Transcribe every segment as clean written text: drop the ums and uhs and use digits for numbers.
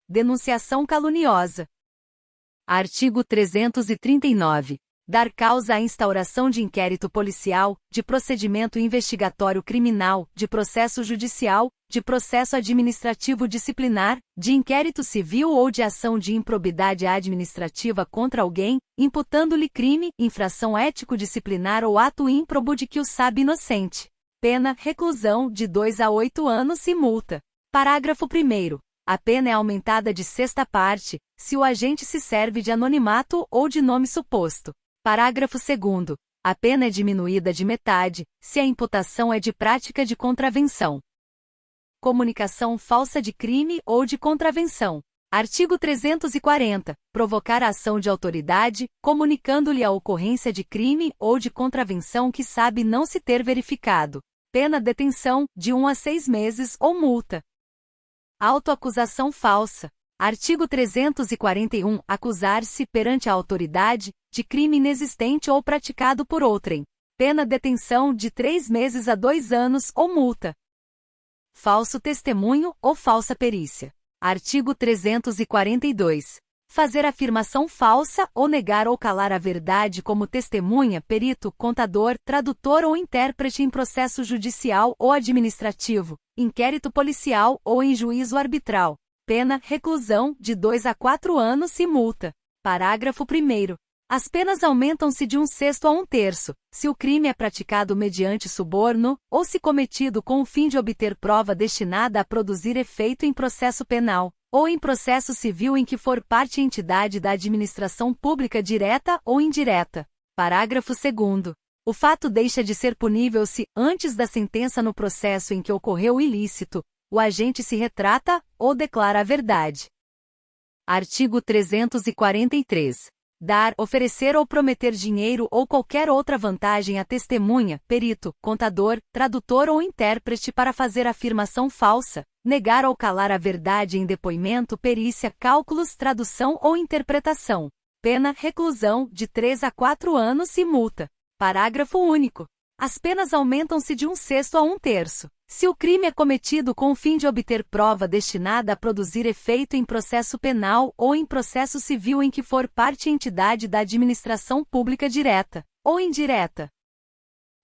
denunciação caluniosa. Artigo 339. Dar causa à instauração de inquérito policial, de procedimento investigatório criminal, de processo judicial, de processo administrativo disciplinar, de inquérito civil ou de ação de improbidade administrativa contra alguém, imputando-lhe crime, infração ético-disciplinar ou ato ímprobo de que o sabe inocente. Pena, reclusão, de 2 a 8 anos e multa. Parágrafo 1º. A pena é aumentada de sexta parte, se o agente se serve de anonimato ou de nome suposto. Parágrafo 2º. A pena é diminuída de metade, se a imputação é de prática de contravenção. Comunicação falsa de crime ou de contravenção. Artigo 340. Provocar a ação de autoridade, comunicando-lhe a ocorrência de crime ou de contravenção que sabe não se ter verificado. Pena detenção, de 1 a 6 meses ou multa. Autoacusação falsa. Artigo 341. Acusar-se, perante a autoridade, de crime inexistente ou praticado por outrem. Pena detenção de 3 meses a 2 anos ou multa. Falso testemunho ou falsa perícia. Artigo 342. Fazer afirmação falsa ou negar ou calar a verdade como testemunha, perito, contador, tradutor ou intérprete em processo judicial ou administrativo, inquérito policial ou em juízo arbitral. Pena, reclusão, de 2 a 4 anos e multa. Parágrafo 1º. As penas aumentam-se de 1/6 a 1/3, se o crime é praticado mediante suborno, ou se cometido com o fim de obter prova destinada a produzir efeito em processo penal, ou em processo civil em que for parte entidade da administração pública direta ou indireta. Parágrafo 2º. O fato deixa de ser punível se, antes da sentença no processo em que ocorreu o ilícito, o agente se retrata ou declara a verdade. Artigo 343. Dar, oferecer ou prometer dinheiro ou qualquer outra vantagem a testemunha, perito, contador, tradutor ou intérprete para fazer afirmação falsa, negar ou calar a verdade em depoimento, perícia, cálculos, tradução ou interpretação. Pena, reclusão, de 3 a 4 anos e multa. Parágrafo único. As penas aumentam-se de 1/6 a 1/3, se o crime é cometido com o fim de obter prova destinada a produzir efeito em processo penal ou em processo civil em que for parte entidade da administração pública direta ou indireta.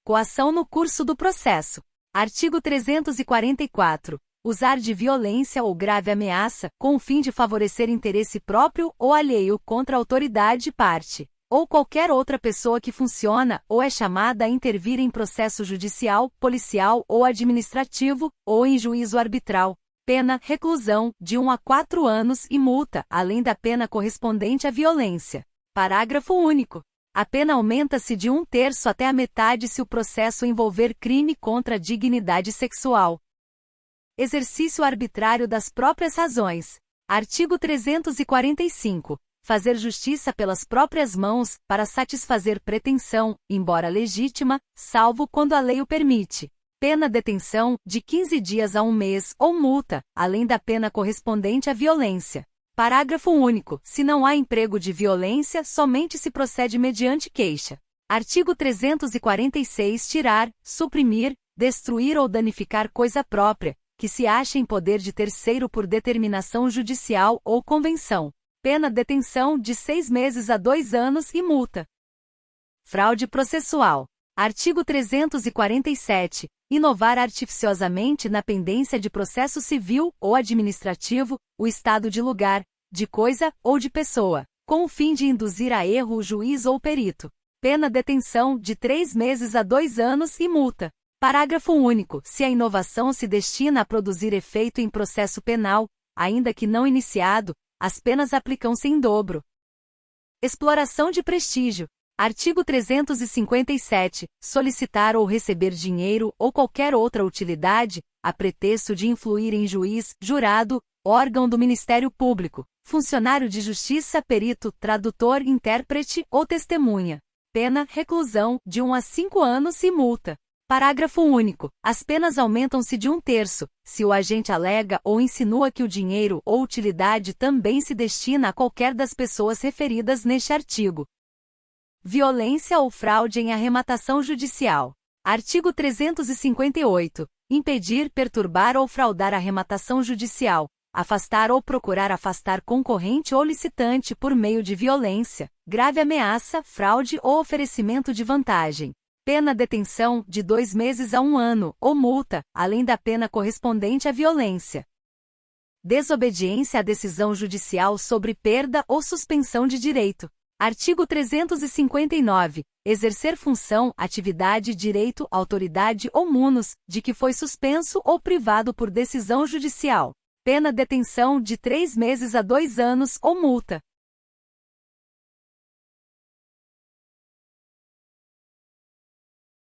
Coação no curso do processo. Artigo 344. Usar de violência ou grave ameaça, com o fim de favorecer interesse próprio ou alheio contra a autoridade parte, ou qualquer outra pessoa que funciona ou é chamada a intervir em processo judicial, policial ou administrativo, ou em juízo arbitral. Pena, reclusão, de 1 a 4 anos e multa, além da pena correspondente à violência. Parágrafo único. A pena aumenta-se de 1/3 até a metade se o processo envolver crime contra a dignidade sexual. Exercício arbitrário das próprias razões. Artigo 345. Fazer justiça pelas próprias mãos, para satisfazer pretensão, embora legítima, salvo quando a lei o permite. Pena detenção, de 15 dias a 1 mês, ou multa, além da pena correspondente à violência. Parágrafo único. Se não há emprego de violência, somente se procede mediante queixa. Artigo 346. Tirar, suprimir, destruir ou danificar coisa própria, que se ache em poder de terceiro por determinação judicial ou convenção. Pena detenção de 6 meses a 2 anos e multa. Fraude processual. Artigo 347. Inovar artificiosamente na pendência de processo civil ou administrativo, o estado de lugar, de coisa ou de pessoa, com o fim de induzir a erro o juiz ou perito. Pena detenção de 3 meses a 2 anos e multa. Parágrafo único. Se a inovação se destina a produzir efeito em processo penal, ainda que não iniciado, as penas aplicam-se em dobro. Exploração de prestígio. Artigo 357. Solicitar ou receber dinheiro ou qualquer outra utilidade, a pretexto de influir em juiz, jurado, órgão do Ministério Público, funcionário de justiça, perito, tradutor, intérprete ou testemunha. Pena, reclusão, de 1 a 5 anos e multa. Parágrafo único. As penas aumentam-se de 1/3, se o agente alega ou insinua que o dinheiro ou utilidade também se destina a qualquer das pessoas referidas neste artigo. Violência ou fraude em arrematação judicial. Artigo 358. Impedir, perturbar ou fraudar a arrematação judicial, afastar ou procurar afastar concorrente ou licitante por meio de violência, grave ameaça, fraude ou oferecimento de vantagem. Pena detenção de 2 meses a 1 ano, ou multa, além da pena correspondente à violência. Desobediência à decisão judicial sobre perda ou suspensão de direito. Artigo 359. Exercer função, atividade, direito, autoridade ou munus, de que foi suspenso ou privado por decisão judicial. Pena detenção de 3 meses a 2 anos ou multa.